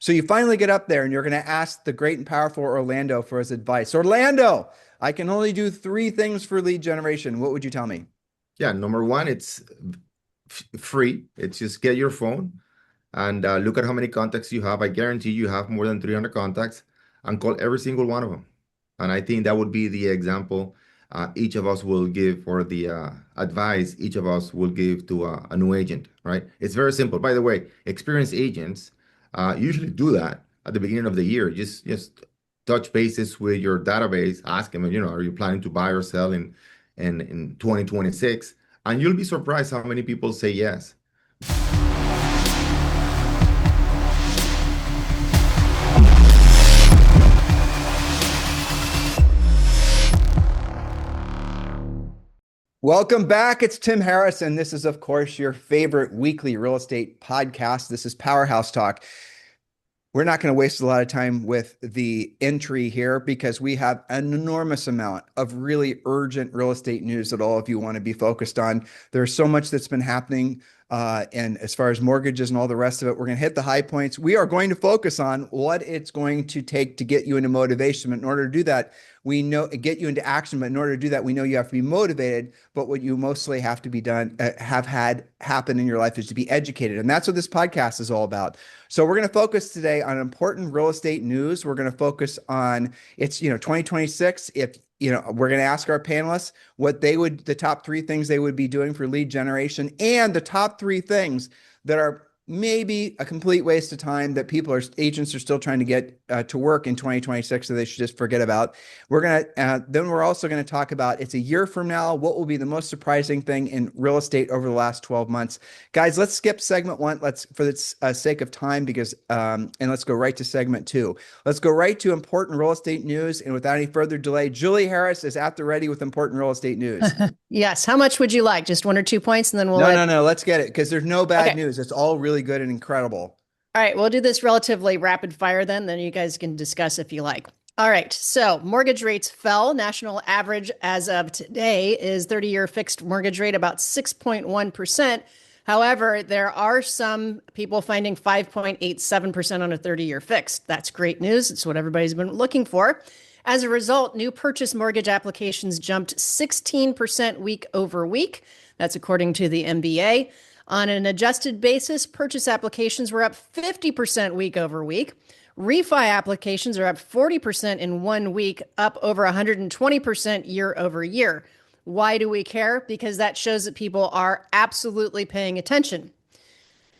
So you finally get up there and you're going to ask the great and powerful Orlando for his advice. Orlando, I can only do three things for lead generation. What would you tell me? Yeah, number one, it's free. It's just get your phone and look at how many contacts you have. I guarantee you have more than 300 contacts and call every single one of them. And I think that would be the example each of us will give, or the advice each of us will give to a new agent, right? It's very simple. By the way, experienced agents usually do that at the beginning of the year. Just touch bases with your database, ask them, are you planning to buy or sell in 2026? And you'll be surprised how many people say yes. Welcome back. It's Tim Harris, and this is, of course, your favorite weekly real estate podcast. This is PowerHouse Talk. We're not going to waste a lot of time with the entry here because we have an enormous amount of really urgent real estate news that all of you want to be focused on. There's so much that's been happening. And as far as mortgages and all the rest of it, we're going to hit the high points. We are going to focus on what it's going to take to get you into motivation. But in order to do that, we know get you into action. But in order to do that, we know you have to be motivated. But what you mostly have to be done, have had happen in your life is to be educated. And that's what this podcast is all about. So we're going to focus today on important real estate news. We're going to focus on it's 2026. If we're going to ask our panelists what the top three things they would be doing for lead generation, and the top three things that are maybe a complete waste of time that agents are still trying to get to work in 2026, so they should just forget about. Then we're also going to talk about, it's a year from now, what will be the most surprising thing in real estate over the last 12 months. Guys, let's skip segment one. For the sake of time, and let's go right to segment two. Let's go right to important real estate news. And without any further delay, Julie Harris is at the ready with important real estate news. Yes. How much would you like? Just 1 or 2 points, and then we'll No. Let's get it, because there's no bad Okay. news. It's all really good and incredible. All right. We'll do this relatively rapid fire then you guys can discuss if you like. All right. So mortgage rates fell. National average as of today is 30-year fixed mortgage rate about 6.1%. However, there are some people finding 5.87% on a 30-year fixed. That's great news. It's what everybody's been looking for. As a result, new purchase mortgage applications jumped 16% week over week. That's according to the MBA. On an adjusted basis, purchase applications were up 50% week over week. Refi applications are up 40% in 1 week, up over 120% year over year. Why do we care? Because that shows that people are absolutely paying attention.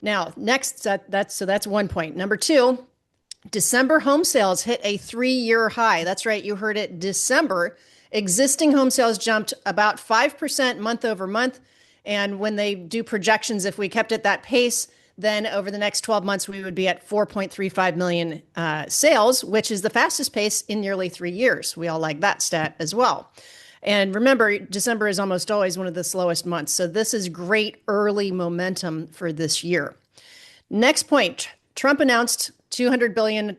Now, next, that's 1 point. Number two, December home sales hit a 3-year high. That's right, you heard it, December. Existing home sales jumped about 5% month over month. And when they do projections, if we kept at that pace, then over the next 12 months, we would be at 4.35 million sales, which is the fastest pace in nearly 3 years. We all like that stat as well. And remember, December is almost always one of the slowest months. So this is great early momentum for this year. Next point, Trump announced $200 billion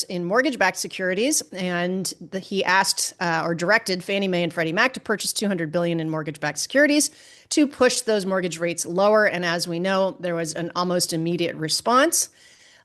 in mortgage-backed securities, and he asked or directed Fannie Mae and Freddie Mac to purchase $200 billion in mortgage-backed securities to push those mortgage rates lower. And as we know, there was an almost immediate response.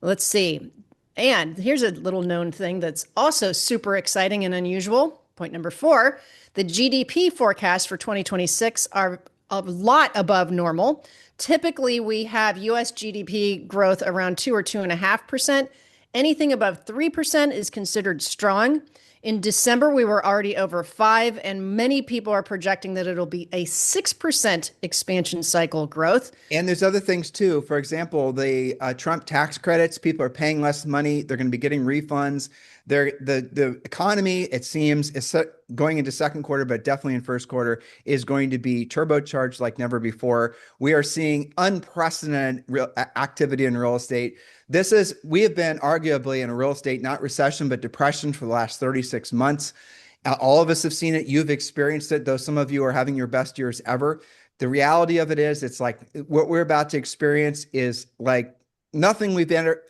Let's see. And here's a little known thing that's also super exciting and unusual. Point number 4, the GDP forecasts for 2026 are a lot above normal. Typically, we have U.S. GDP growth around 2 or 2.5%. Anything above 3% is considered strong. In December, we were already over 5%, and many people are projecting that it'll be a 6% expansion cycle growth. And there's other things too. For example, the Trump tax credits, people are paying less money. They're going to be getting refunds. The economy, it seems, is going into second quarter, but definitely in first quarter, is going to be turbocharged like never before. We are seeing unprecedented activity in real estate. We have been arguably in a real estate, not recession, but depression for the last 36 months. All of us have seen it. You've experienced it, though some of you are having your best years ever. The reality of it is, it's like what we're about to experience is like nothing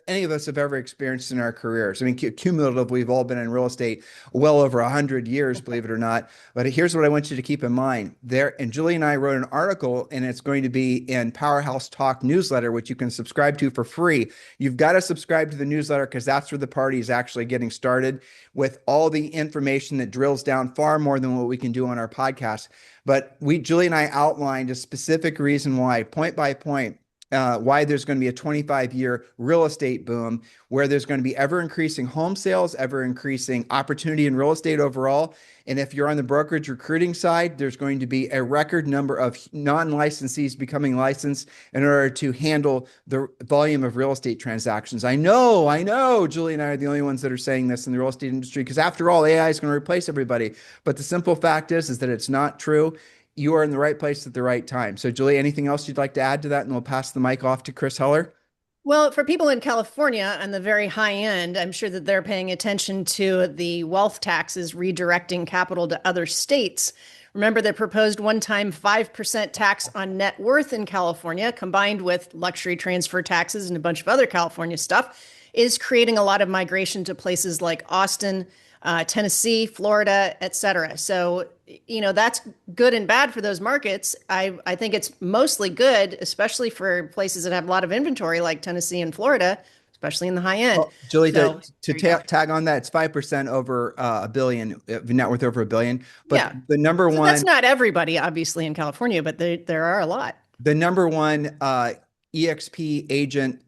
any of us have ever experienced in our careers. I mean, cumulative, we've all been in real estate well over 100 years, believe it or not. But here's what I want you to keep in mind. And Julie and I wrote an article, and it's going to be in PowerHouse Talk newsletter, which you can subscribe to for free. You've got to subscribe to the newsletter because that's where the party is actually getting started with all the information that drills down far more than what we can do on our podcast. But Julie and I outlined a specific reason why, point by point, why there's going to be a 25-year real estate boom, where there's going to be ever increasing home sales, ever increasing opportunity in real estate overall. And if you're on the brokerage recruiting side, there's going to be a record number of non-licensees becoming licensed in order to handle the volume of real estate transactions. I know, Julie and I are the only ones that are saying this in the real estate industry, because after all, AI is going to replace everybody. But the simple fact is that it's not true. You are in the right place at the right time. So, Julie, anything else you'd like to add to that? And we'll pass the mic off to Chris Heller. Well, for people in California on the very high end, I'm sure that they're paying attention to the wealth taxes redirecting capital to other states. Remember, the proposed one-time 5% tax on net worth in California, combined with luxury transfer taxes and a bunch of other California stuff, is creating a lot of migration to places like Austin, Tennessee, Florida, et cetera. So, that's good and bad for those markets. I think it's mostly good, especially for places that have a lot of inventory like Tennessee and Florida, especially in the high end. Well, Julie, so, to tag on that, it's 5% over a billion, net worth over $1 billion. But yeah, the number one, that's not everybody, obviously, in California, but there are a lot. The number one EXP agent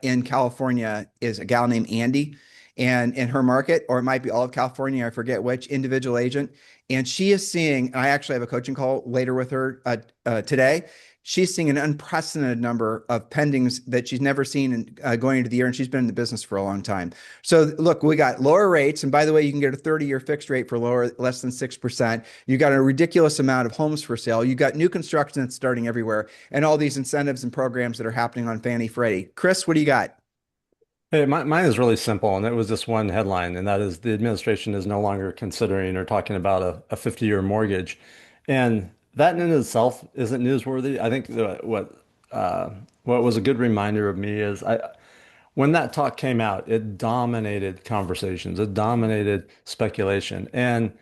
in California is a gal named Andy. And in her market, or it might be all of California, I forget which individual agent. And she is seeing, I actually have a coaching call later with her today. She's seeing an unprecedented number of pendings that she's never seen going into the year, and she's been in the business for a long time. So look, we got lower rates, and by the way, you can get a 30-year fixed rate for less than 6%. You got a ridiculous amount of homes for sale. You got new construction that's starting everywhere, and all these incentives and programs that are happening on Fannie Freddie. Chris, what do you got? Hey, mine is really simple, and it was just one headline, and that is the administration is no longer considering or talking about a 50-year mortgage. And that in itself isn't newsworthy. I think what was a good reminder of me is when that talk came out, it dominated conversations, it dominated speculation. And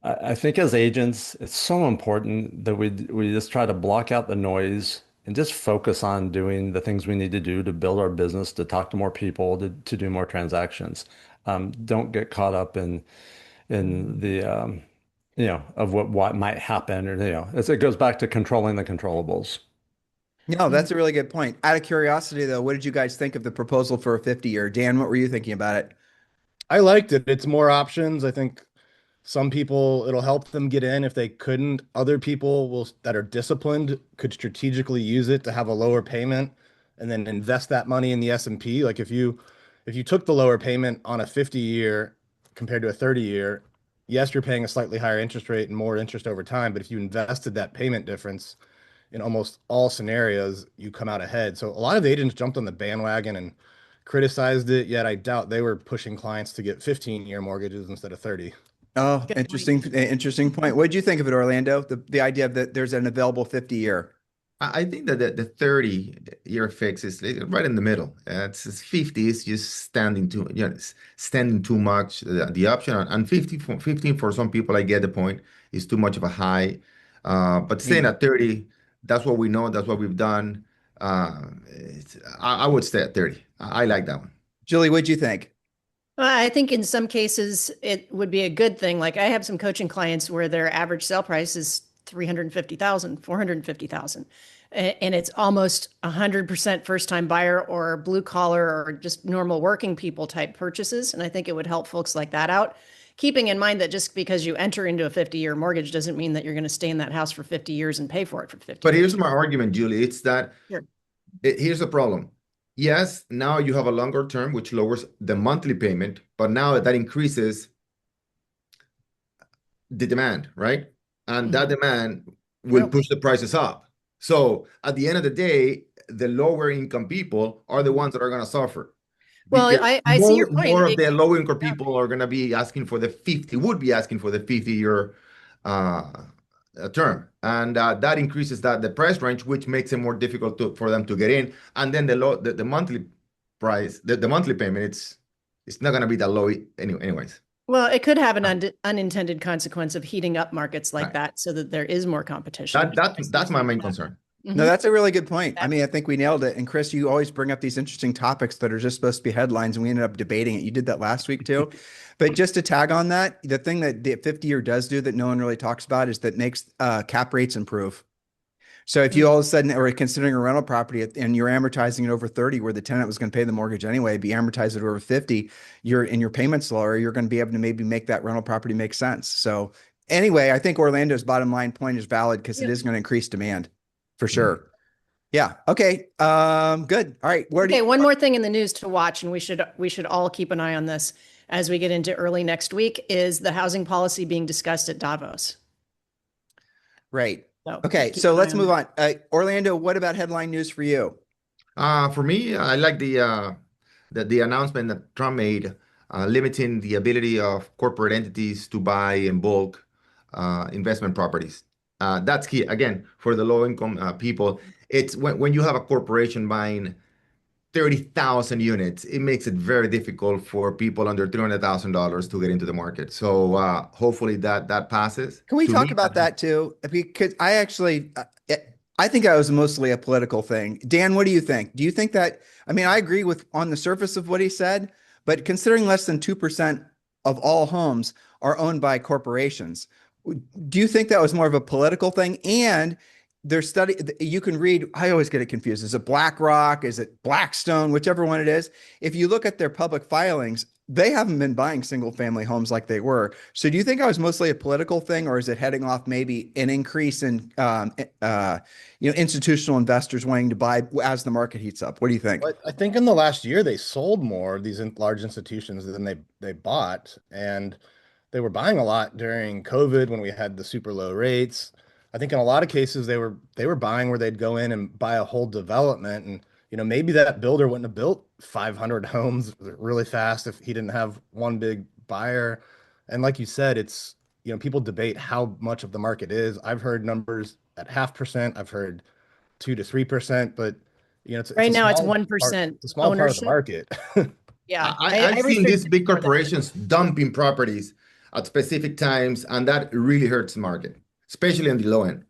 I think as agents, it's so important that we just try to block out the noise and just focus on doing the things we need to do to build our business, to talk to more people, to do more transactions. Don't get caught up in the of what might happen, or it goes back to controlling the controllables. No, that's a really good point. Out of curiosity, though, what did you guys think of the proposal for a 50-year? Dan, what were you thinking about it? I liked it. It's more options. I think some people, it'll help them get in if they couldn't. Other people that are disciplined could strategically use it to have a lower payment and then invest that money in the S&P. Like if you took the lower payment on a 50-year compared to a 30-year, yes, you're paying a slightly higher interest rate and more interest over time. But if you invested that payment difference in almost all scenarios, you come out ahead. So a lot of agents jumped on the bandwagon and criticized it, yet I doubt they were pushing clients to get 15-year mortgages instead of 30. Oh, interesting point. What did you think of it, Orlando? The idea that there's an available 50-year. I think that the 30-year fix is right in the middle. It's 50 is just standing too much. The option and 15 for some people, I get the point, is too much of a high. But staying at 30, that's what we know. That's what we've done. I would stay at 30. I like that one. Julie, what'd you think? I think in some cases it would be a good thing. Like I have some coaching clients where their average sale price is 350,000, 450,000. And it's almost 100% first time buyer or blue collar or just normal working people type purchases. And I think it would help folks like that out. Keeping in mind that just because you enter into a 50-year mortgage doesn't mean that you're going to stay in that house for 50 years and pay for it for 50 But years. here's my argument, Julie. It's that here's the problem. Yes, now you have a longer term, which lowers the monthly payment, but now that increases the demand, right? And that demand will push the prices up. So at the end of the day, the lower income people are the ones that are going to suffer. Well, I see your point. More of the low income people are going to be asking for the 50, would be asking for the 50-year term, and that increases the price range, which makes it more difficult for them to get in. And then the monthly price, the monthly payment, it's not going to be that low anyways. Well, it could have an unintended consequence of heating up markets like Right. that so that there is more competition. That's my main concern. No, that's a really good point. I Yeah. mean, I think we nailed it. And Chris, you always bring up these interesting topics that are just supposed to be headlines, and we ended up debating it. You did that last week too. But just to tag on that, the thing that the 50-year does do that no one really talks about is that makes cap rates improve. So if you all of a sudden are considering a rental property and you're amortizing it over 30, where the tenant was going to pay the mortgage anyway, be amortized it over 50, your payments lower, you're going to be able to maybe make that rental property make sense. So anyway, I think Orlando's bottom line point is valid because it is going to increase demand for sure. Yeah. Okay. Good. All right. Okay, one more thing in the news to watch, and we should all keep an eye on this as we get into early next week, is the housing policy being discussed at Davos. Right. So Okay. keep So an eye let's on move that. on. Orlando, what about headline news for you? For me, I like the announcement that Trump made, limiting the ability of corporate entities to buy in bulk investment properties. That's key again for the low income people. It's when you have a corporation buying 30,000 units, it makes it very difficult for people under $300,000 to get into the market. So hopefully that passes. Can we To talk me, about that too? Because I actually, I think that was mostly a political thing. Dan, what do you think? Do you think that, I mean, I agree with on the surface of what he said, but considering less than 2% of all homes are owned by corporations, do you think that was more of a political thing? And their study, you can read, I always get it confused. Is it BlackRock? Is it Blackstone? Whichever one it is. If you look at their public filings, they haven't been buying single family homes like they were. So do you think I was mostly a political thing, or is it heading off maybe an increase in institutional investors wanting to buy as the market heats up? What do you think? But I think in the last year they sold more of these large institutions than they bought, and they were buying a lot during COVID when we had the super low rates. I think in a lot of cases they were buying where they'd go in and buy a whole development, and maybe that builder wouldn't have built 500 homes really fast if he didn't have one big buyer. And like you said, it's people debate how much of the market is. I've heard numbers at 0.5%. I've heard 2 to 3%, but it's Right a now, it's small part, 1% it's a small part of the ownership. market. Yeah, I've I seen these researched big for that. corporations dumping properties at specific times, and that really hurts the market, especially on the low end.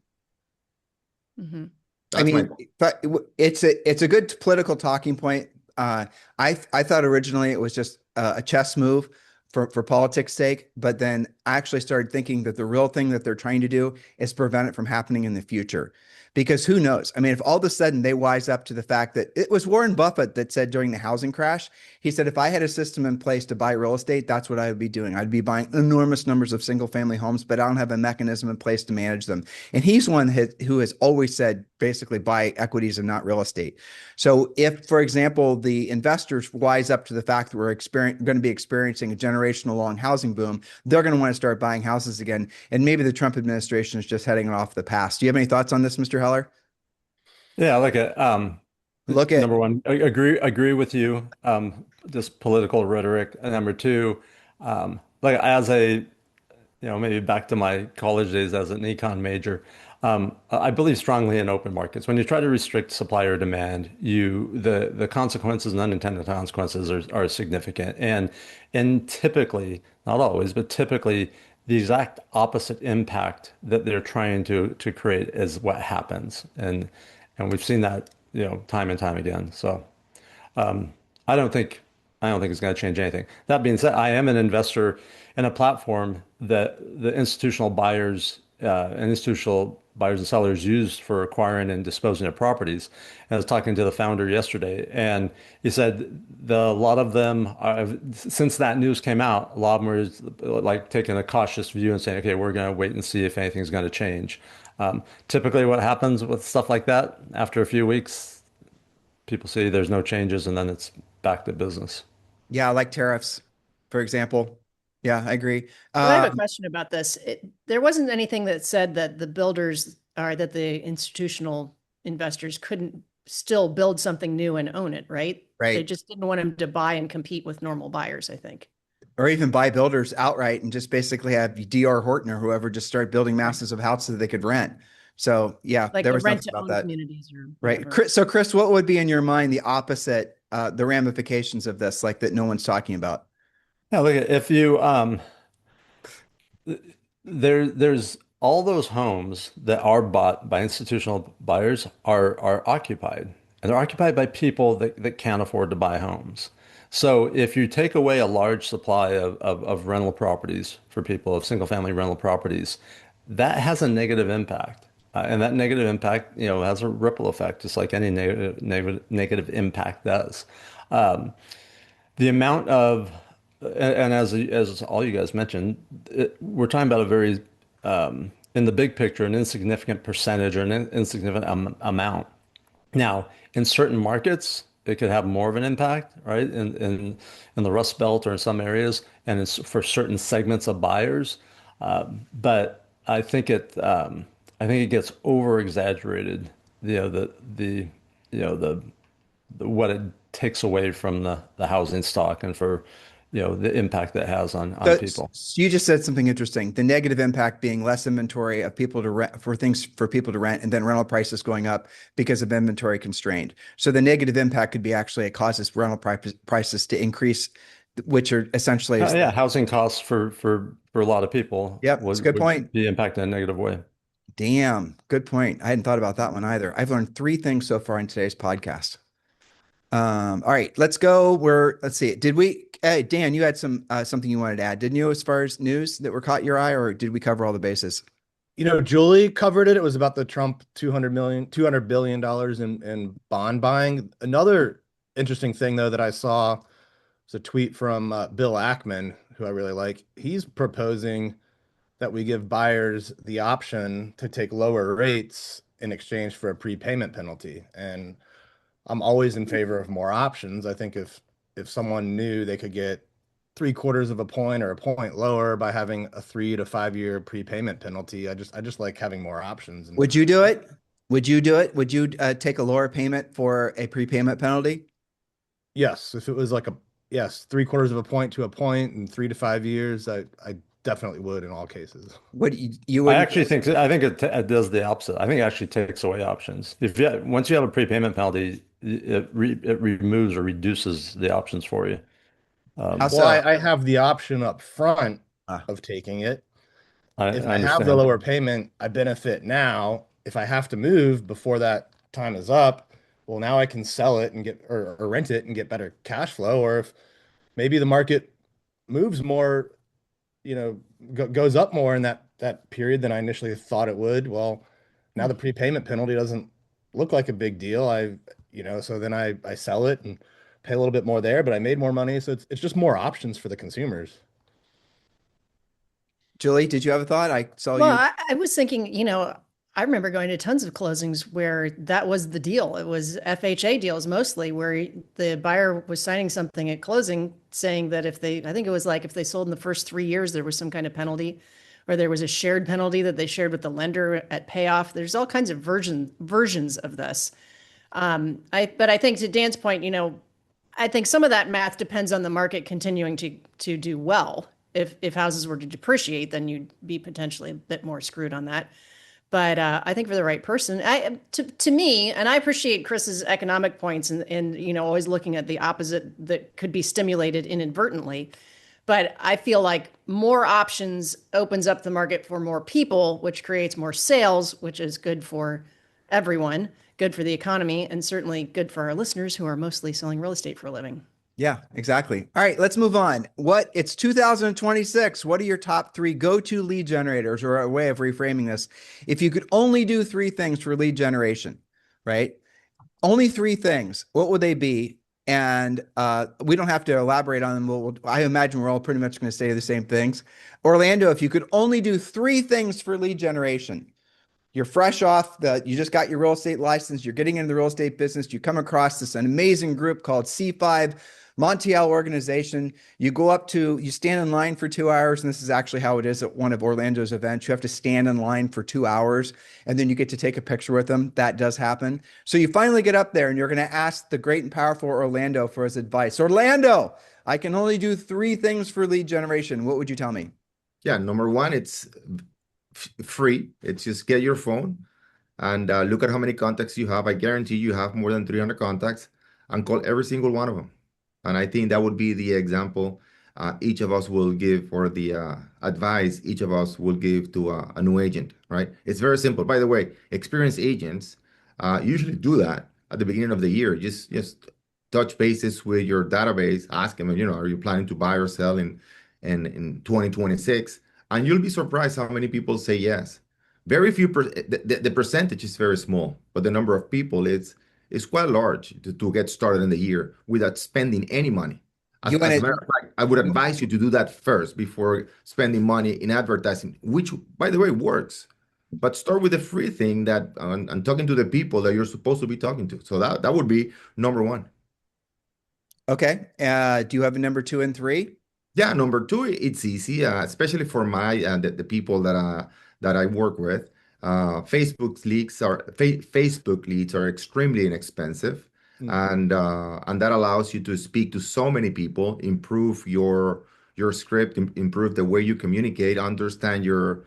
Mhm. I That's my mean, but it's a good political talking point. I thought originally it was just a chess move for politics' sake, but then I actually started thinking that the real thing that they're trying to do is prevent it from happening in the future. Because who knows? I mean, if all of a sudden they wise up to the fact that it was Warren Buffett that said during the housing crash, he said, if I had a system in place to buy real estate, that's what I would be doing. I'd be buying enormous numbers of single family homes, but I don't have a mechanism in place to manage them. And he's one who has always said basically buy equities and not real estate. So if, for example, the investors wise up to the fact that we're going to be experiencing a generational long housing boom, they're going to want to start buying houses again. And maybe the Trump administration is just heading off the past. Do you have any thoughts on this, Mr. Heller? Yeah, look at Look at number one, agree with you. Just political rhetoric. And number two, like as a maybe back to my college days as an econ major, I believe strongly in open markets. When you try to restrict supply or demand, the consequences and unintended consequences are significant. And typically, not always, but typically, the exact opposite impact that they're trying to create is what happens. And we've seen that, time and time again. So um, I don't think it's going to change anything. That being said, I am an investor in a platform that the institutional buyers and sellers use for acquiring and disposing of properties. And I was talking to the founder yesterday, and he said a lot of them are, since that news came out, a lot of them are like taking a cautious view and saying, okay, we're going to wait and see if anything's going to change. Typically, what happens with stuff like that, after a few weeks, people see there's no changes, and then it's back to business. yeah, like tariffs, for example. Yeah, I agree. Well, I have a question about this. There wasn't anything that said that the builders or that the institutional investors couldn't still build something new and own it, right? They Right. just didn't want them to buy and compete with normal buyers, I think. Or even buy builders outright and just basically have D.R. Horton or whoever just start building masses of houses that they could rent. So yeah, Like there the was rent nothing to about own that. communities or Right. whatever. Chris, so Chris, what would be in your mind the opposite, the ramifications of this, like that no one's talking about? Yeah, look, if you there's all those homes that are bought by institutional buyers are occupied, and they're occupied by people that can't afford to buy homes. So if you take away a large supply of rental properties for people, of single family rental properties, that has a negative impact. And that negative impact, has a ripple effect, just like any negative impact does. Um, the amount of, and as all you guys mentioned, we're talking about a very, in the big picture, an insignificant percentage or an insignificant amount. Now, in certain markets, it could have more of an impact, right? In the Rust Belt or in some areas, and it's for certain segments of buyers. But I think it gets over exaggerated. The what it takes away from the housing stock and for the impact that has on So people. you just said something interesting. The negative impact being less inventory of people to rent for things for people to rent, and then rental prices going up because of inventory constrained. So the negative impact could be actually it causes rental prices to increase, which are essentially, Yeah, housing costs for a lot of people yep, it's a good would point. be impacted in a negative way. Damn, good point. I hadn't thought about that one either. I've learned three things so far in today's podcast. All right, let's go. Let's see. Did we, Dan, you had something you wanted to add, didn't you, as far as news that were caught your eye, or did we cover all the bases? Julie covered it. It was about the Trump $200 billion in bond buying. Another interesting thing, though, that I saw was a tweet from Bill Ackman, who I really like. He's proposing that we give buyers the option to take lower rates in exchange for a prepayment penalty. And I'm always in favor of more options. I think if someone knew they could get 3/4 of a point or a point lower by having a 3 to 5 year prepayment penalty, I just like having more options. And Would you do it? Would you do it? Would you take a lower payment for a prepayment penalty? yes, if it was like yes, 3/4 of a point to a point in 3 to 5 years, I definitely would in all cases. Would you I wouldn't? actually think it does the opposite. I think it actually takes away options. Once you have a prepayment penalty, it removes or reduces the options for you. How Well, so? I have the option up front Ah, of taking it. If I I have the understand. lower payment, I benefit now. If I have to move before that time is up, well, now I can sell it and get or rent it and get better cash flow. Or if maybe the market moves more, goes up more in that period than I initially thought it would. Well, now the prepayment penalty doesn't look like a big deal. So then I sell it and pay a little bit more there, but I made more money. So it's just more options for the consumers. Julie, did you have a thought? I saw Well, you. I was thinking, I remember going to tons of closings where that was the deal. It was FHA deals mostly where the buyer was signing something at closing saying that I think it was like if they sold in the first 3 years, there was some kind of penalty or there was a shared penalty that they shared with the lender at payoff. There's all kinds of versions of this. But I think to Dan's point, I think some of that math depends on the market continuing to do well. If houses were to depreciate, then you'd be potentially a bit more screwed on that. But I think for the right person, to me, and I appreciate Chris's economic points and always looking at the opposite that could be stimulated inadvertently. But I feel like more options opens up the market for more people, which creates more sales, which is good for everyone, good for the economy, and certainly good for our listeners who are mostly selling real estate for a living. Yeah, exactly. All right, let's move on. It's 2026. What are your top three go-to lead generators, or a way of reframing this? If you could only do three things for lead generation, right? Only three things, what would they be? And we don't have to elaborate on them. I imagine we're all pretty much going to say the same things. Orlando, if you could only do three things for lead generation, you're fresh off you just got your real estate license, you're getting into the real estate business, you come across an amazing group called C5 Montiel organization. You stand in line for 2 hours, and this is actually how it is at one of Orlando's events. You have to stand in line for 2 hours, and then you get to take a picture with them. That does happen. So you finally get up there, and you're going to ask the great and powerful Orlando for his advice. Orlando, I can only do three things for lead generation. What would you tell me? Yeah, number one, it's free. It's just get your phone and look at how many contacts you have. I guarantee you have more than 300 contacts and call every single one of them. And I think that would be the example each of us will give, or the advice each of us will give to a new agent, right? It's very simple. By the way, experienced agents usually do that at the beginning of the year. Just touch bases with your database, ask them, are you planning to buy or sell in 2026? And you'll be surprised how many people say yes. Very few, the percentage is very small, but the number of people is quite large to get started in the year without spending any money. You As a want matter of fact, I would advise you to do that first before spending money in advertising, which, by the way, works. But start with the free thing and talking to the people that you're supposed to be talking to. So that would be number one. okay. Do you have a number two and three? Yeah, number two, it's easy, especially for the people that I work with. Facebook leads are extremely inexpensive, Mm. and that allows you to speak to so many people, improve your script, improve the way you communicate, understand your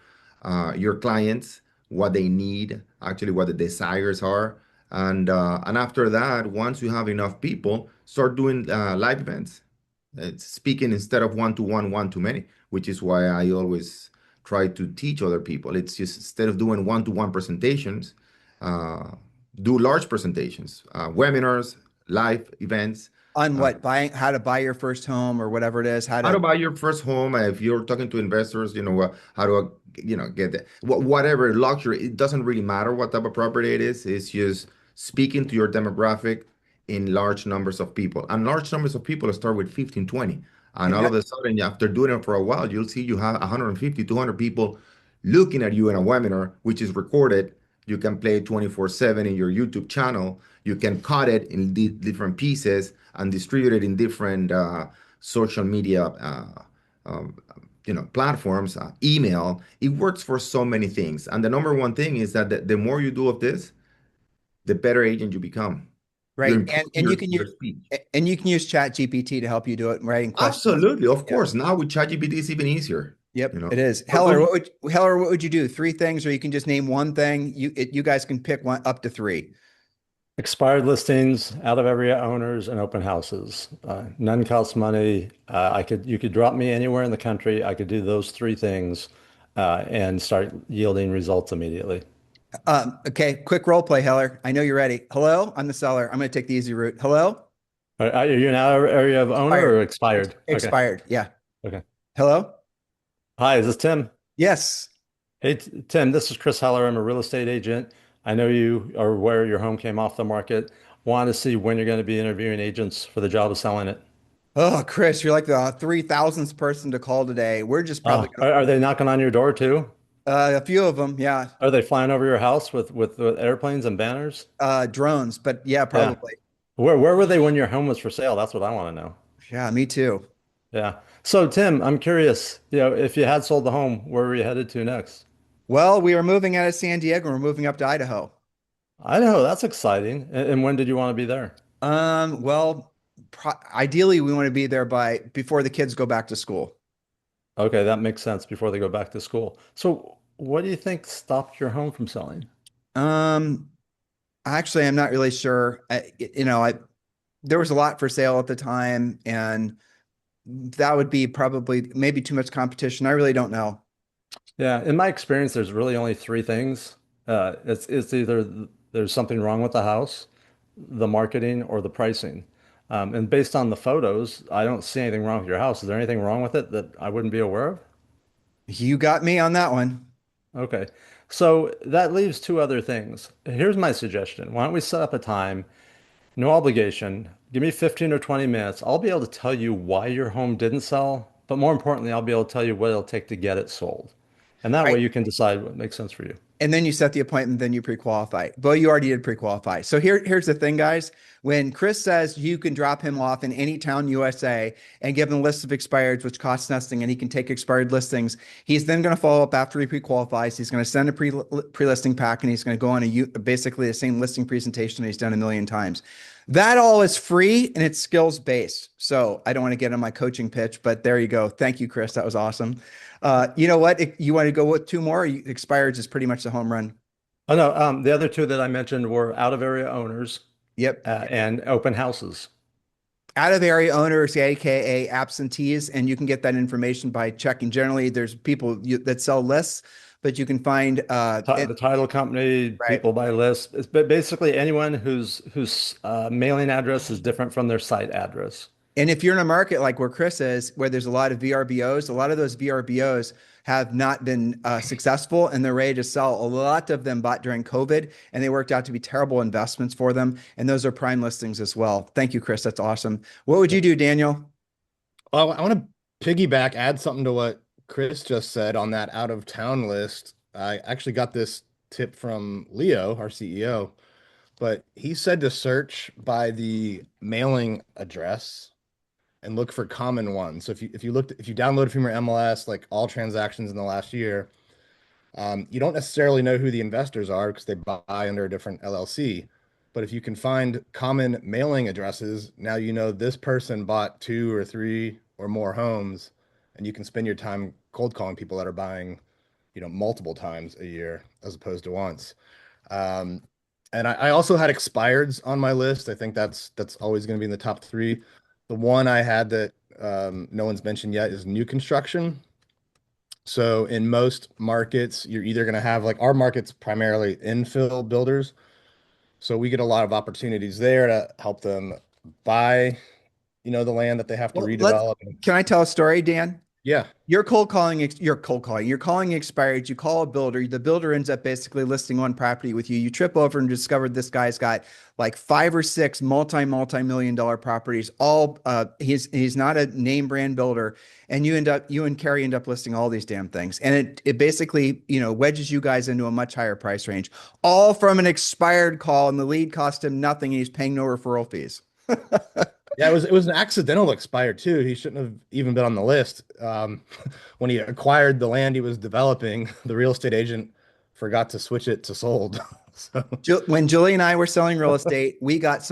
clients, what they need, actually what the desires are, and after that, once you have enough people, start doing live events. It's speaking instead of one-to-one, one-to-many, which is why I always try to teach other people. It's just instead of doing one-to-one presentations, uh, do large presentations, webinars, live events. On uh, what? Buying, how to buy your first home or whatever it is, how how to to, buy your first home. If you're talking to investors, how to, get whatever luxury. It doesn't really matter what type of property it is. It's just speaking to your demographic in large numbers of people. And large numbers of people start with 15, 20. And and all that, of a sudden, after doing it for a while, you'll see you have 150, 200 people looking at you in a webinar, which is recorded. You can play it 24/7 in your YouTube channel. You can cut it in different pieces and distribute it in different social media um, platforms, email. It works for so many things. And the number one thing is that the more you do of this, the better agent you become. You right. improve And you can your use, speech. and you can use Chat GPT to help you do it, writing questions. Absolutely, of Yeah. course. Now with ChatGPT, it's even easier. Yep, it is. But Heller, what would you do? Three things, or you can just name one thing. You guys can pick one up to three. Expired listings, out of area owners, and open houses. None costs money. You could drop me anywhere in the country. I could do those three things, and start yielding results immediately. Okay, quick role play, Heller. I know you're ready. Hello, I'm the seller. I'm going to take the easy route. Hello, Are you an out of area of owner expired. or expired? Okay. Expired. Yeah. Okay. Hello. Hi, is this Tim? Yes. Hey, Tim, this is Chris Heller. I'm a real estate agent. I know you are aware your home came off the market. Want to see when you're going to be interviewing agents for the job of selling it. Oh, Chris, you're like the 3,000th person to call today. We're just probably Are they knocking on your door too? a few of them. Yeah. Are they flying over your house with airplanes and banners? Drones, but yeah, Yeah. probably. Where were they when your home was for sale? That's what I want to know. Yeah, me too. Yeah. So Tim, I'm curious, if you had sold the home, where were you headed to next? Well, we are moving out of San Diego and we're moving up to Idaho. Idaho, that's exciting. And when did you want to be there? Well, ideally we want to be there by before the kids go back to school. Okay, that makes sense before they go back to school. So what do you think stopped your home from selling? Um, Actually, I'm not really sure. There was a lot for sale at the time, and that would be probably maybe too much competition. I really don't know. Yeah, in my experience, there's really only three things. It's either there's something wrong with the house, the marketing, or the pricing. And based on the photos, I don't see anything wrong with your house. Is there anything wrong with it that I wouldn't be aware of? You got me on that one. Okay. So that leaves two other things. Here's my suggestion. Why don't we set up a time, no obligation. Give me 15 or 20 minutes. I'll be able to tell you why your home didn't sell, but more importantly, I'll be able to tell you what it'll take to get it sold. And that way Right. you can decide what makes sense for you. And then you set the appointment, then you pre-qualify. Well, you already did pre-qualify. So here's the thing, guys. When Chris says you can drop him off in any town USA and give him a list of expireds, which costs nothing, and he can take expired listings, he's then going to follow up after he pre-qualifies. He's going to send a pre-listing pack, and he's going to go on basically the same listing presentation that he's done a million times. That all is free and it's skills based. So I don't want to get on my coaching pitch, but there you go. Thank you, Chris. That was awesome. You know what? You want to go with two more? Expireds is pretty much the home run. Oh no, the other two that I mentioned were out of area owners. Yep. And open houses. Out of area owners, aka absentees, and you can get that information by checking. Generally, there's people that sell lists, but you can find the title company, right. People by list. But basically anyone whose mailing address is different from their site address. And if you're in a market like where Chris is, where there's a lot of VRBOs, a lot of those VRBOs have not been successful and they're ready to sell. A lot of them bought during COVID and they worked out to be terrible investments for them. And those are prime listings as well. Thank you, Chris. That's awesome. What would you do, Daniel? Well, I want to piggyback, add something to what Chris just said on that out of town list. I actually got this tip from Leo, our CEO, but he said to search by the mailing address and look for common ones. So if you download from your MLS, like all transactions in the last year, you don't necessarily know who the investors are because they buy under a different LLC. But if you can find common mailing addresses, now you know this person bought 2 or 3 or more homes, and you can spend your time cold calling people that are buying, multiple times a year as opposed to once. And I also had expireds on my list. I think that's always going to be in the top 3. The one I had that no one's mentioned yet is new construction. So in most markets, you're either going to have, like our market's primarily infill builders. So we get a lot of opportunities there to help them buy, the land that they have to redevelop. Can I tell a story, Dan? Yeah. You're calling expired. You call a builder. The builder ends up basically listing one property with you. You trip over and discover this guy's got like 5 or 6 multi-million-dollar properties. All he's not a name brand builder, and you and Carrie end up listing all these damn things, and it basically wedges you guys into a much higher price range, all from an expired call, and the lead cost him nothing, and he's paying no referral fees. Yeah, it was an accidental expired too. He shouldn't have even been on the list. When he acquired the land he was developing, the real estate agent forgot to switch it to sold. So when Julie and I were selling real estate, we got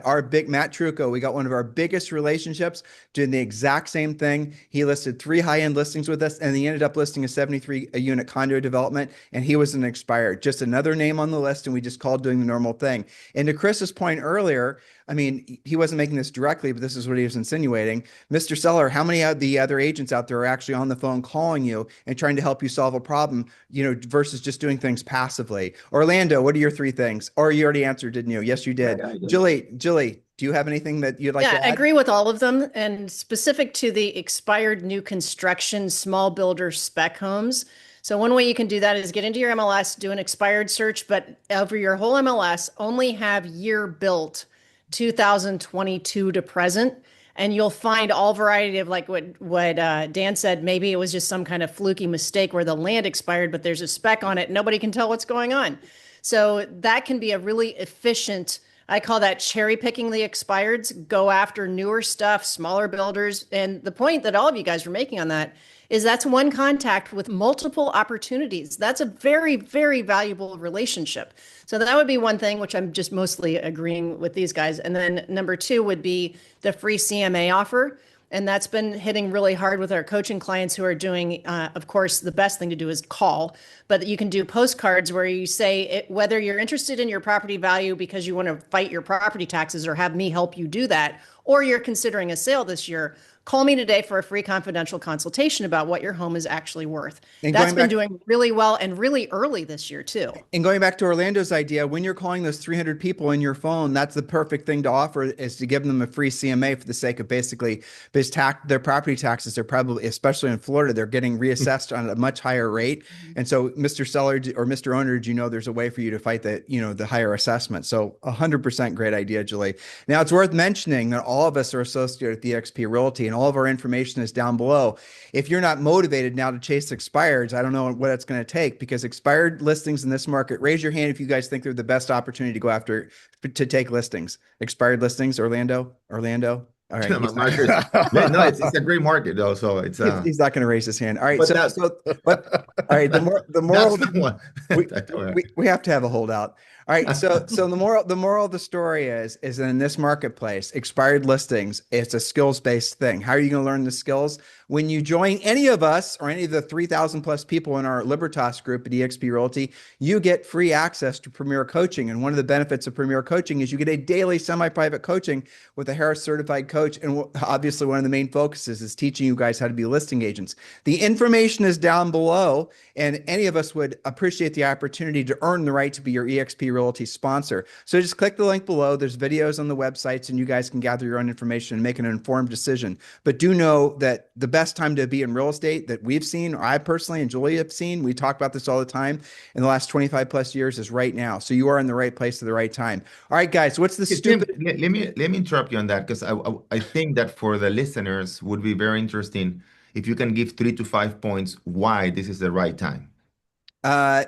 our big Matt Trucco. We got one of our biggest relationships doing the exact same thing. He listed 3 high-end listings with us, and he ended up listing a 73 unit condo development, and he was an expired, just another name on the list, and we just called doing the normal thing. And to Chris's point earlier, I mean, he wasn't making this directly, but this is what he was insinuating. Mr. Seller, how many of the other agents out there are actually on the phone calling you and trying to help you solve a problem, versus just doing things passively? Orlando, what are your 3 things? Or you already answered, didn't you? Yes, you did. Yeah, Julie, do you have anything that you'd like to add? I agree with all of them. And specific to the expired new construction, small builder spec homes. So one way you can do that is get into your MLS, do an expired search, but over your whole MLS, only have year built 2022 to present, and you'll find all variety of, like what Dan said. Maybe it was just some kind of fluky mistake where the land expired, but there's a spec on it. Nobody can tell what's going on. So that can be a really efficient, I call that cherry picking the expireds, go after newer stuff, smaller builders. And the point that all of you guys were making on that is that's one contact with multiple opportunities. That's a very, very valuable relationship. So that would be one thing, which I'm just mostly agreeing with these guys. And then number 2 would be the free CMA offer. And that's been hitting really hard with our coaching clients who are doing, of course, the best thing to do is call, but you can do postcards where you say whether you're interested in your property value because you want to fight your property taxes or have me help you do that, or you're considering a sale this year. Call me today for a free confidential consultation about what your home is actually worth. And that's been doing really well and really early this year too. And going back to Orlando's idea, when you're calling those 300 people in your phone, that's the perfect thing to offer, is to give them a free CMA for the sake of basically their property taxes. They're probably, especially in Florida, they're getting reassessed on a much higher rate. And so Mr. Seller or Mr. Owner, there's a way for you to fight the higher assessment. So 100% great idea, Julie. Now it's worth mentioning that all of us are associated with eXp Realty, and all of our information is down below. If you're not motivated now to chase expireds, I don't know what it's going to take, because expired listings in this market, raise your hand if you guys think they're the best opportunity to go after, to take listings. Expired listings, Orlando. All right. Marcus, no, it's a great market though. So it's He's not going to raise his hand. All right. but But all right. The moral, that's the one. we have to have a holdout. All right. So the moral of the story is that in this marketplace, expired listings, it's a skills-based thing. How are you going to learn the skills? When you join any of us or any of the 3,000 plus people in our Libertas group at eXp Realty, you get free access to Premier Coaching. And one of the benefits of Premier Coaching is you get a daily semi-private coaching with a Harris certified coach. And obviously one of the main focuses is teaching you guys how to be listing agents. The information is down below, and any of us would appreciate the opportunity to earn the right to be your eXp Realty sponsor. So just click the link below. There's videos on the websites, and you guys can gather your own information and make an informed decision. But do know that the best time to be in real estate that we've seen, or I personally and Julie have seen, we talk about this all the time, in the last 25 plus years, is right now. So you are in the right place at the right time. All right, guys, what's the stupid? Let me interrupt you on that, because I think that for the listeners would be very interesting if you can give 3 to 5 points why this is the right time.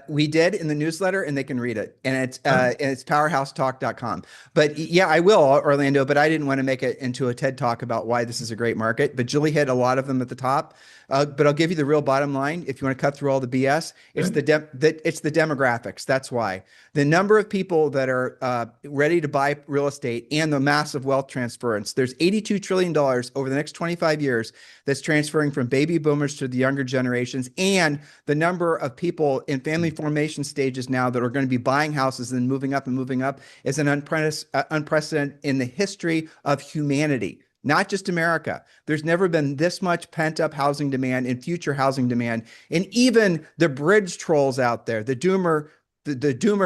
We did in the newsletter, and they can read it, and it's powerhousetalk.com. But yeah, I will, Orlando, but I didn't want to make it into a TED talk about why this is a great market. But Julie hit a lot of them at the top. But I'll give you the real bottom line. If you want to cut through all the BS, it's it's the demographics. That's why the number of people that are ready to buy real estate and the massive wealth transference. There's $82 trillion over the next 25 years that's transferring from baby boomers to the younger generations, and the number of people in family formation stages now that are going to be buying houses and moving up is an unprecedented in the history of humanity. Not just America. There's never been this much pent-up housing demand and future housing demand. And even the bridge trolls out there, the doomer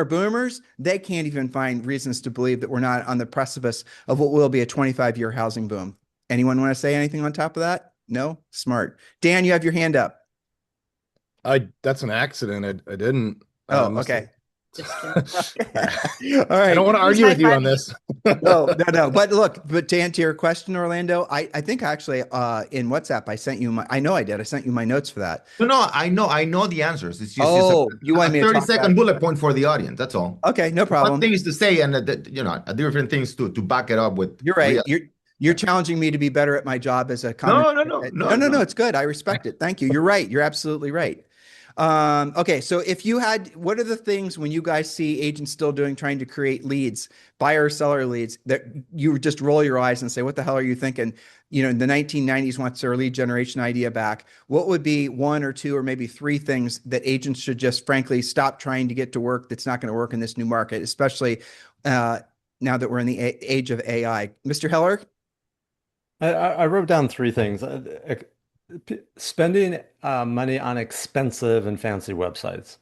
boomers, they can't even find reasons to believe that we're not on the precipice of what will be a 25-year housing boom. Anyone want to say anything on top of that? No? Smart. Dan, you have your hand up. That's an accident. I didn't. Oh, okay. Just kidding. All right. I don't want to argue with you on this. No. But to answer your question, Orlando, I think actually in WhatsApp I sent you I know I did. I sent you my notes for that. No, I know the answers. It's just, you want me to 30-second bullet point for the audience. That's all. Okay, no problem. One thing is to say, and different things to back it up with. You're right. You're challenging me to be better at my job as a comment. No. It's good. I respect it. Thank you. You're right. You're absolutely right. Okay, so what are the things when you guys see agents still trying to create leads, buyer or seller leads, that you just roll your eyes and say, what the hell are you thinking? In the 1990s wants their lead generation idea back. What would be one or two or maybe three things that agents should just frankly stop trying to get to work that's not going to work in this new market, especially now that we're in the age of AI? Mr. Heller? I wrote down three things. Spending money on expensive and fancy websites.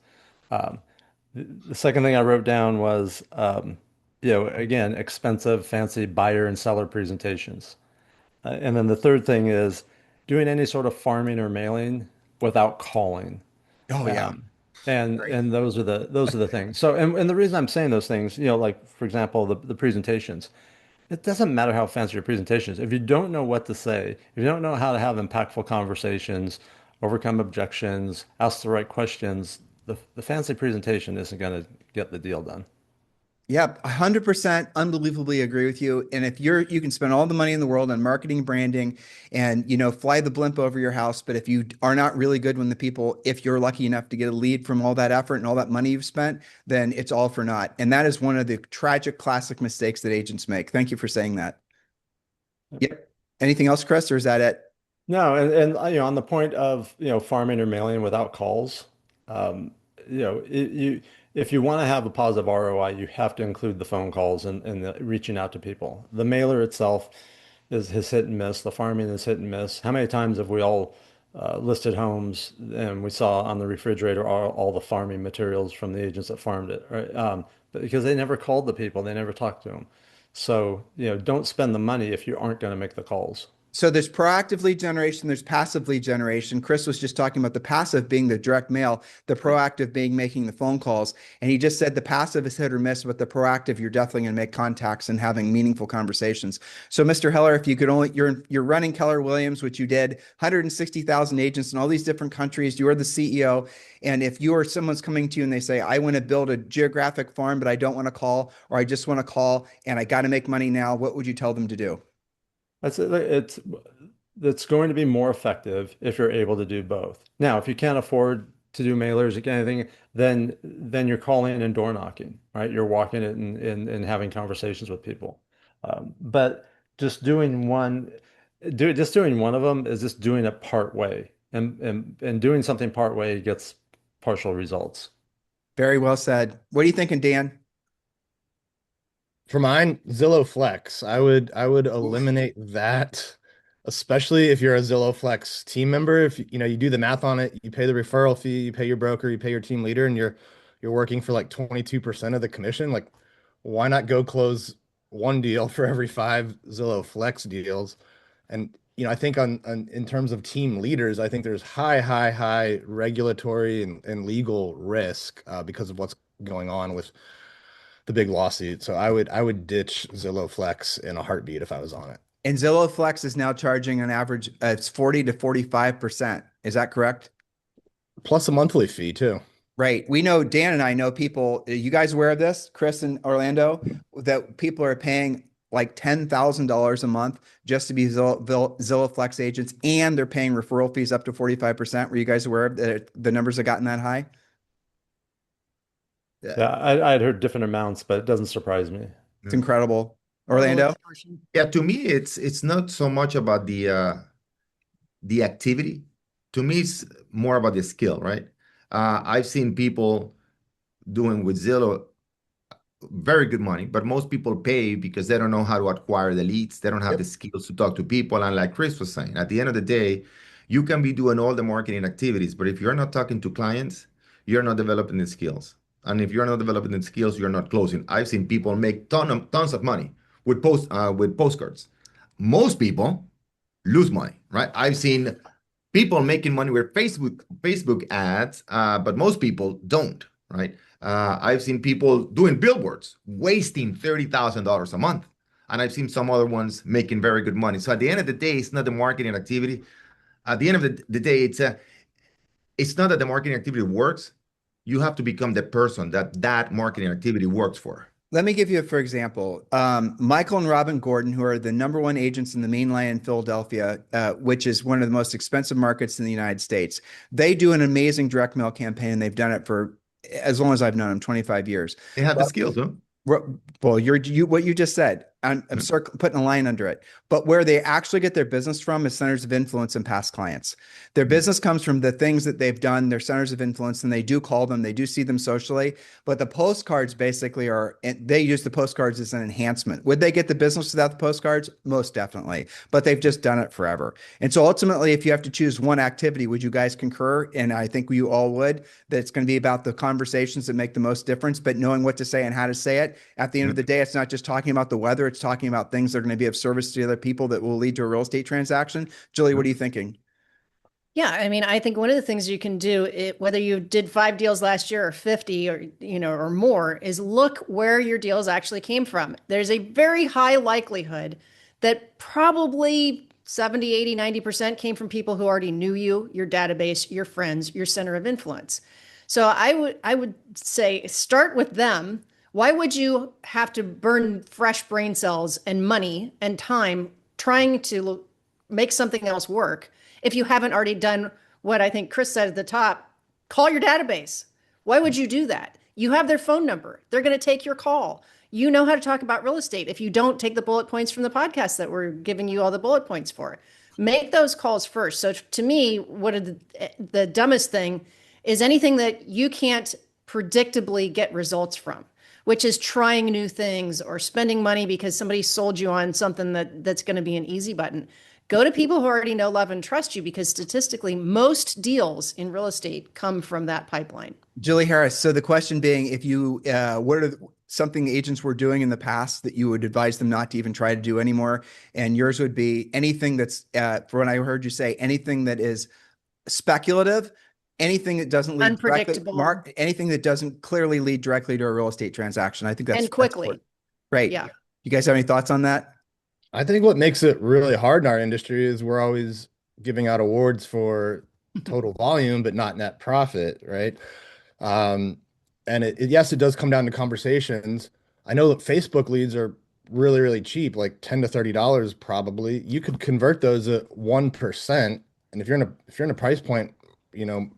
The second thing I wrote down was, again, expensive, fancy buyer and seller presentations. And then the third thing is doing any sort of farming or mailing without calling. Oh yeah. And those are the things. So, and the reason I'm saying those things, like for example, the presentations. It doesn't matter how fancy your presentation is. If you don't know what to say, if you don't know how to have impactful conversations, overcome objections, ask the right questions, the fancy presentation isn't going to get the deal done. Yep, 100% unbelievably agree with you. And if you can spend all the money in the world on marketing, branding, and fly the blimp over your house, but if you are not really good when if you're lucky enough to get a lead from all that effort and all that money you've spent, then it's all for naught. And that is one of the tragic classic mistakes that agents make. Thank you for saying that. Yep. Anything else, Chris, or is that it? No, and on the point of farming or mailing without calls, if you want to have a positive ROI, you have to include the phone calls and the reaching out to people. The mailer itself is hit and miss. The farming is hit and miss. How many times have we all listed homes and we saw on the refrigerator all the farming materials from the agents that farmed it, right? But because they never called the people, they never talked to them. So, don't spend the money if you aren't going to make the calls. So there's proactive lead generation, there's passive lead generation. Chris was just talking about the passive being the direct mail, the proactive being making the phone calls. And he just said the passive is hit or miss, but the proactive, you're definitely going to make contacts and having meaningful conversations. So Mr. Heller, if you could only, you're running Keller Williams, which you did, 160,000 agents in all these different countries. You are the CEO. And if you or someone's coming to you and they say, I want to build a geographic farm, but I don't want to call, or I just want to call and I got to make money now, what would you tell them to do? It's going to be more effective if you're able to do both. Now, if you can't afford to do mailers or anything, then you're calling and door knocking, right? You're walking it and having conversations with people. But just doing doing one of them is just doing it part way, and doing something part way gets partial results. Very well said. What are you thinking, Dan? For mine, Zillow Flex. I would eliminate that, especially if you're a Zillow Flex team member. If you do the math on it, you pay the referral fee, you pay your broker, you pay your team leader, and you're working for like 22% of the commission. Like, why not go close one deal for every 5 Zillow Flex deals? And I think on in terms of team leaders, I think there's high regulatory and legal risk because of what's going on with the big lawsuit. So I would ditch Zillow Flex in a heartbeat if I was on it. And Zillow Flex is now charging an average, it's 40 to 45%. Is that correct? Plus a monthly fee too. Right. We know, Dan and I know people, you guys aware of this, Chris and Orlando, that people are paying like $10,000 a month just to be Zillow Flex agents, and they're paying referral fees up to 45%. Were you guys aware of that the numbers have gotten that high? Yeah, I'd heard different amounts, but it doesn't surprise me. It's incredible. Orlando? Yeah, to me, it's not so much about the activity. To me, it's more about the skill, right? I've seen people doing with Zillow very good money, but most people pay because they don't know how to acquire the leads. They don't have the skills to talk to people. And like Chris was saying, at the end of the day, you can be doing all the marketing activities, but if you're not talking to clients, you're not developing the skills. And if you're not developing the skills, you're not closing. I've seen people make tons of money with postcards. Most people lose money, right? I've seen people making money with Facebook ads, but most people don't, right? I've seen people doing billboards, wasting $30,000 a month. And I've seen some other ones making very good money. So at the end of the day, it's not the marketing activity. At the end of the day, it's not that the marketing activity works. You have to become the person that marketing activity works for. Let me give you, for example, Michael and Robin Gordon, who are the #1 agents in the mainline in Philadelphia, which is one of the most expensive markets in the United States. They do an amazing direct mail campaign. They've done it for as long as I've known them, 25 years. They have the skills, huh? Well, what you just said, I'm putting a line under it. But where they actually get their business from is centers of influence and past clients. Their business comes from the things that they've done, their centers of influence, and they do call them, they do see them socially. But the postcards basically they use the postcards as an enhancement. Would they get the business without the postcards? Most definitely. But they've just done it forever. And so ultimately, if you have to choose one activity, would you guys concur? And I think you all would, that it's going to be about the conversations that make the most difference, but knowing what to say and how to say it. At the end of the day, it's not just talking about the weather, it's talking about things that are going to be of service to other people that will lead to a real estate transaction. Julie, what are you thinking? Yeah, I mean, I think one of the things you can do, whether you did 5 deals last year or 50 or or more, is look where your deals actually came from. There's a very high likelihood that probably 70, 80, 90% came from people who already knew you, your database, your friends, your center of influence. So I would say start with them. Why would you have to burn fresh brain cells and money and time trying to make something else work if you haven't already done what I think Chris said at the top? Call your database. Why would you do that? You have their phone number. They're going to take your call. You know how to talk about real estate. If you don't take the bullet points from the podcast that we're giving you all the bullet points for, make those calls first. So to me, the dumbest thing is anything that you can't predictably get results from, which is trying new things or spending money because somebody sold you on something that's going to be an easy button. Go to people who already know, love, and trust you, because statistically, most deals in real estate come from that pipeline. Julie Harris. So the question being, if you, something agents were doing in the past that you would advise them not to even try to do anymore? And yours would be anything that's, for what I heard you say, anything that is speculative, anything that doesn't lead directly, Unpredictable. anything that doesn't clearly lead directly to a real estate transaction. I think that's And quickly. Great. Yeah. You guys have any thoughts on that? I think what makes it really hard in our industry is we're always giving out awards for total volume, but not net profit, right? Um, and yes, it does come down to conversations. I know that Facebook leads are really, really cheap, like $10 to $30 probably. You could convert those at 1%. And if you're in a price point, you know,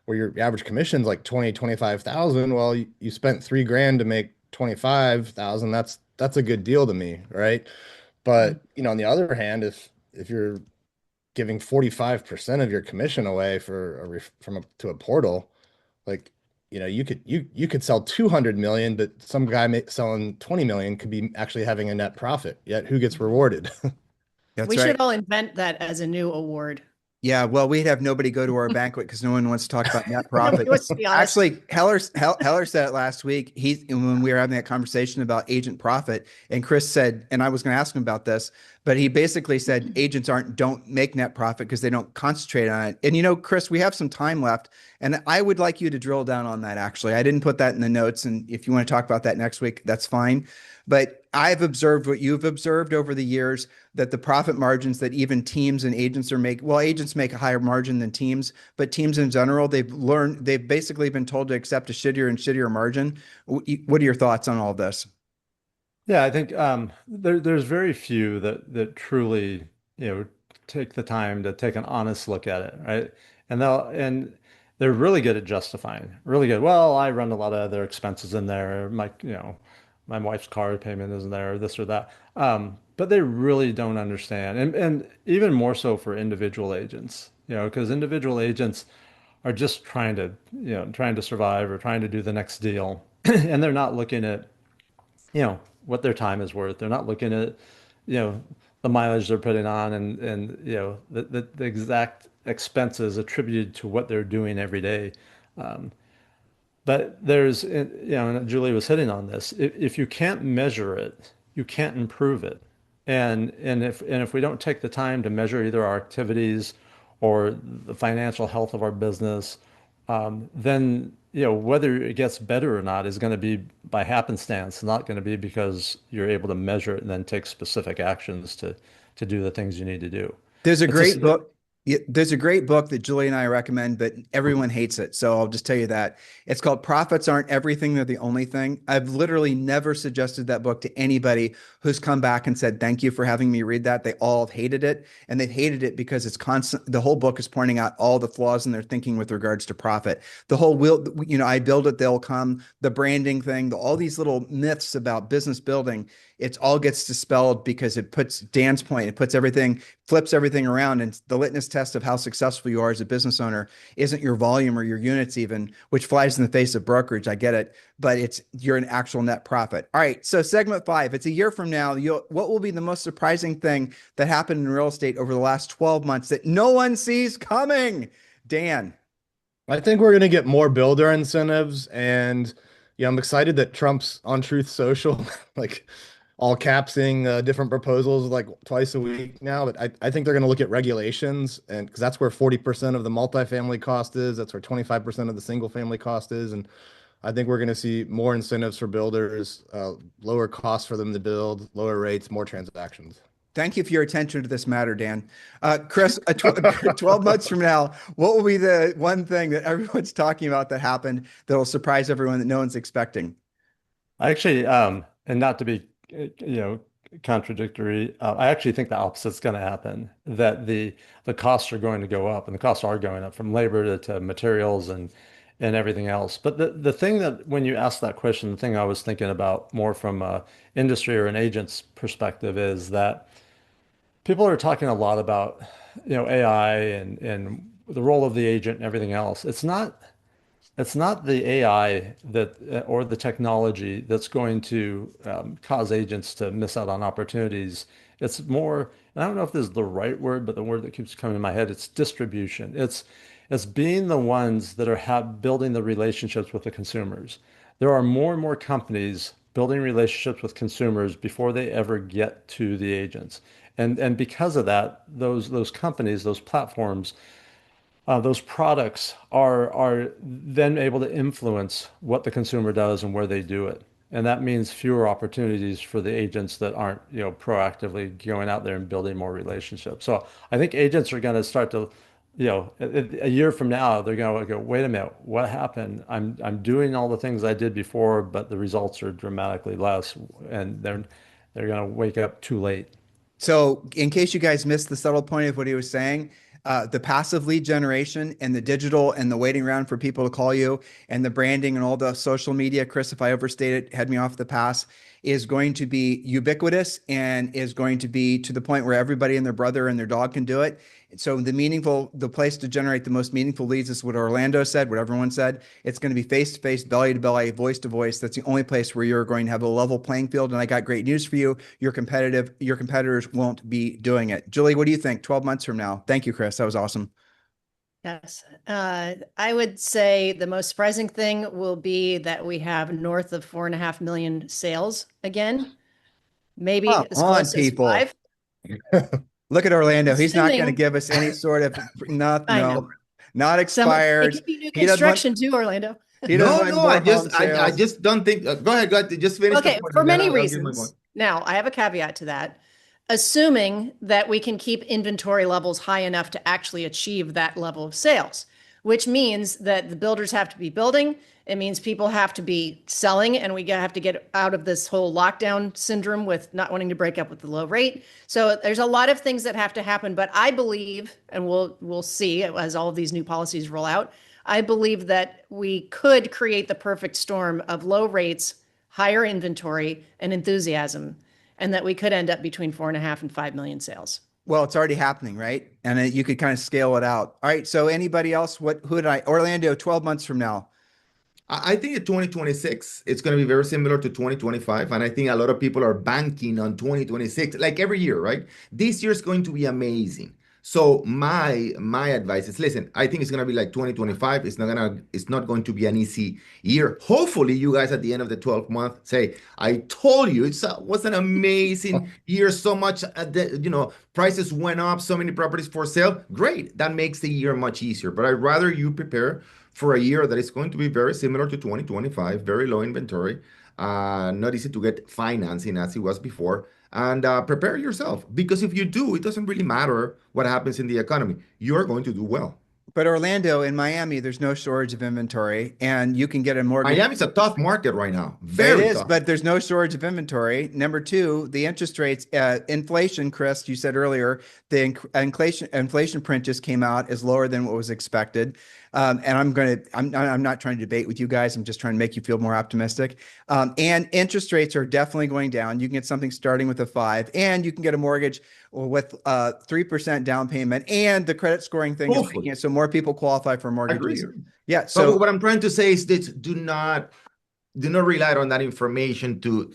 where your average commission's like 20, 25,000, well, you spent 3 grand to make 25,000. That's a good deal to me, right? But, you know, on the other hand, if you're giving 45% of your commission away for to a portal, like, you know, you could sell 200 million, but some guy selling 20 million could be actually having a net profit. Yet who gets rewarded? That's We right. should all invent that as a new award. Yeah, well, we'd have nobody go to our banquet because no one wants to talk about net profit. Nobody wants to be honest. Actually, Heller said it last week. When we were having that conversation about agent profit, and Chris said, and I was going to ask him about this, but he basically said agents don't make net profit because they don't concentrate on it. And you know, Chris, we have some time left, and I would like you to drill down on that. Actually, I didn't put that in the notes, and if you want to talk about that next week, that's fine. But I've observed what you've observed over the years, that the profit margins that even teams and agents are making, well, agents make a higher margin than teams, but teams in general, they've basically been told to accept a shittier and shittier margin. What are your thoughts on all this? Yeah, I think there's very few that truly, you know, take the time to take an honest look at it, right? And they're really good at justifying, really good. Well, I run a lot of other expenses in there. My wife's car payment isn't there, this or that. But they really don't understand, and even more so for individual agents, you know, because individual agents are just trying to survive or trying to do the next deal, and they're not looking at what their time is worth. They're not looking at, the mileage they're putting on and the exact expenses attributed to what they're doing every day. Um, but and Julie was hitting on this. If you can't measure it, you can't improve it. And if we don't take the time to measure either our activities or the financial health of our business, then whether it gets better or not is going to be by happenstance, not going to be because you're able to measure it and then take specific actions to do the things you need to do. There's a It's great just, book. There's a great book that Julie and I recommend, but everyone hates it. So I'll just tell you that. It's called Profits Aren't Everything, They're the Only Thing. I've literally never suggested that book to anybody who's come back and said, thank you for having me read that. They all have hated it. And they've hated it because it's constant. The whole book is pointing out all the flaws in their thinking with regards to profit. The whole I build it, they'll come, the branding thing, all these little myths about business building. It all gets dispelled because it puts Dan's point, it puts everything, flips everything around. And the litmus test of how successful you are as a business owner isn't your volume or your units even, which flies in the face of brokerage. I get it, but you're an actual net profit. All right. So segment 5, it's a year from now. What will be the most surprising thing that happened in real estate over the last 12 months that no one sees coming? Dan. I think we're going to get more builder incentives. And yeah, I'm excited that Trump's on Truth Social, like all capsing different proposals like twice a week now. But I think they're going to look at regulations, and because that's where 40% of the multifamily cost is. That's where 25% of the single family cost is. And I think we're going to see more incentives for builders, lower costs for them to build, lower rates, more transactions. Thank you for your attention to this matter, Dan. Chris, 12 months from now, what will be the one thing that everyone's talking about that happened that will surprise everyone that no one's expecting? I actually, and not to be, contradictory, I actually think the opposite's going to happen, that the costs are going to go up, and the costs are going up from labor to materials and everything else. But the thing that when you ask that question, the thing I was thinking about more from a industry or an agent's perspective is that people are talking a lot about, AI and the role of the agent and everything else. It's not the AI or the technology that's going to cause agents to miss out on opportunities. It's more, and I don't know if this is the right word, but the word that keeps coming in my head, it's distribution. It's being the ones that are building the relationships with the consumers. there are more and more companies building relationships with consumers before they ever get to the agents. And because of that, those companies, those platforms, those products are then able to influence what the consumer does and where they do it. And that means fewer opportunities for the agents that aren't, proactively going out there and building more relationships. So I think agents are going to start to, a year from now, they're going to go, wait a minute, what happened? I'm doing all the things I did before, but the results are dramatically less, and they're going to wake up too late. So, in case you guys missed the subtle point of what he was saying, the passive lead generation and the digital and the waiting around for people to call you and the branding and all the social media, Chris, if I overstated, head me off the pass, is going to be ubiquitous and is going to be to the point where everybody and their brother and their dog can do it. So the place to generate the most meaningful leads is what Orlando said, what everyone said. It's going to be face to face, belly to belly, voice to voice. That's the only place where you're going to have a level playing field. And I got great news for you. Your competitors won't be doing it. Julie, what do you think 12 months from now? Thank you, Chris. That was awesome. Yes. I would say the most surprising thing will be that we have north of 4.5 million sales again, maybe Come as on, close as people. 5. Look at Orlando. He's not going to Assuming- give us any sort of not I no, know. not It expired. could be new He doesn't want- construction too, Orlando. He doesn't No, want no, more I just, home I sales. just don't think. Go ahead, just finish the Okay, point, for and then many I'll give my reasons. point. Now, I have a caveat to that. Assuming that we can keep inventory levels high enough to actually achieve that level of sales, which means that the builders have to be building. It means people have to be selling, and we have to get out of this whole lockdown syndrome with not wanting to break up with the low rate. So there's a lot of things that have to happen, but I believe, and we'll see as all of these new policies roll out, I believe that we could create the perfect storm of low rates, higher inventory, and enthusiasm, and that we could end up between 4.5 and 5 million sales. Well, it's already happening, right? And you could kind of scale it out. All right. So anybody else? Orlando, 12 months from now. I think in 2026, it's going to be very similar to 2025. And I think a lot of people are banking on 2026, like every year, right? This year is going to be amazing. So my advice is, listen, I think it's going to be like 2025. It's not going to be an easy year. Hopefully you guys at the end of the 12th month say, I told you it was an amazing year. So much, prices went up, so many properties for sale. Great. That makes the year much easier. But I'd rather you prepare for a year that is going to be very similar to 2025, very low inventory, not easy to get financing as it was before, and prepare yourself. Because if you do, it doesn't really matter what happens in the economy. You're going to do well. But Orlando, in Miami, there's no shortage of inventory, and you can get a mortgage. Miami's a tough market right now. It Very is, tough. but there's no shortage of inventory. Number two, the interest rates, inflation, Chris, you said earlier, the inflation print just came out is lower than what was expected. And I'm not trying to debate with you guys. I'm just trying to make you feel more optimistic. And interest rates are definitely going down. You can get something starting with a 5, and you can get a mortgage with 3% down payment, and the credit scoring thing is making it so more people qualify for mortgages. Yeah. So but what I'm trying to say is that do not rely on that information to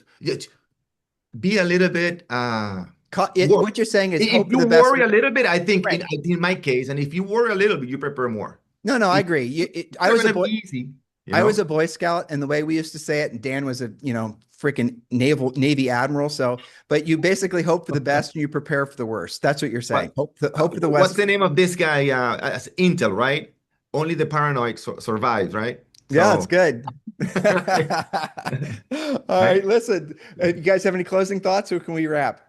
be a little bit. what you're saying is If hope for you the best. worry a little bit, I think Right. in my case, and if you worry a little bit, you prepare more. No, I agree. I was a boy. Easy. I was a Boy Scout, and the way we used to say it, and Dan was a freaking Navy admiral. So, but you basically hope for the best and you prepare for the worst. That's what you're saying. Hope for the West. What's the name of this guy? Intel, right? Only the paranoid survives, right? Yeah, it's good. All right, listen. You guys have any closing thoughts, or can we wrap?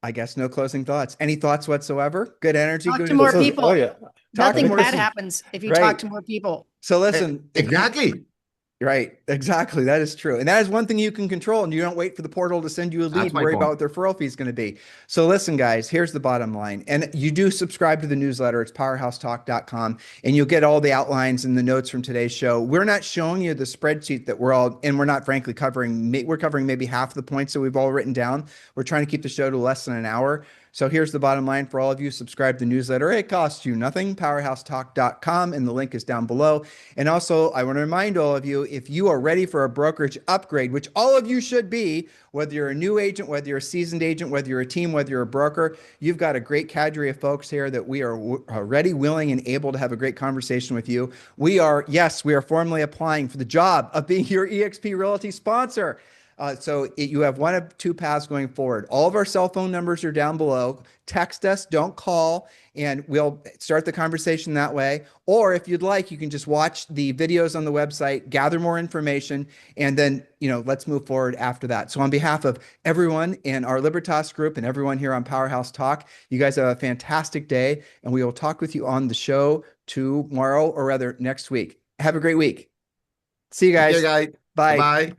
I guess no closing thoughts. Any thoughts whatsoever? Good energy. Talk good to more energy. people. Oh, yeah. Nothing more bad people. happens if you Right. talk to more people. So listen, Exactly. right, exactly. That is true. And that is one thing you can control, and you don't wait for the portal to send you a lead That's and my worry point. about what their referral fee is going to be. So listen, guys, here's the bottom line. And you do subscribe to the newsletter. It's powerhousetalk.com, and you'll get all the outlines and the notes from today's show. We're not showing you the spreadsheet that we're not frankly covering. We're covering maybe half the points that we've all written down. We're trying to keep the show to less than an hour. So here's the bottom line for all of you. Subscribe to the newsletter. It costs you nothing. PowerHouseTalk.com, and the link is down below. And also, I want to remind all of you, if you are ready for a brokerage upgrade, which all of you should be, whether you're a new agent, whether you're a seasoned agent, whether you're a team, whether you're a broker, you've got a great cadre of folks here that we are ready, willing, and able to have a great conversation with you. We are formally applying for the job of being your eXp Realty sponsor. You have one of two paths going forward. All of our cell phone numbers are down below. Text us, don't call, and we'll start the conversation that way. Or if you'd like, you can just watch the videos on the website, gather more information, and then, let's move forward after that. So on behalf of everyone in our Libertas group and everyone here on PowerHouse Talk, you guys have a fantastic day, and we will talk with you on the show tomorrow, or rather next week. Have a great week. See you guys. Okay, guys. Bye. Bye.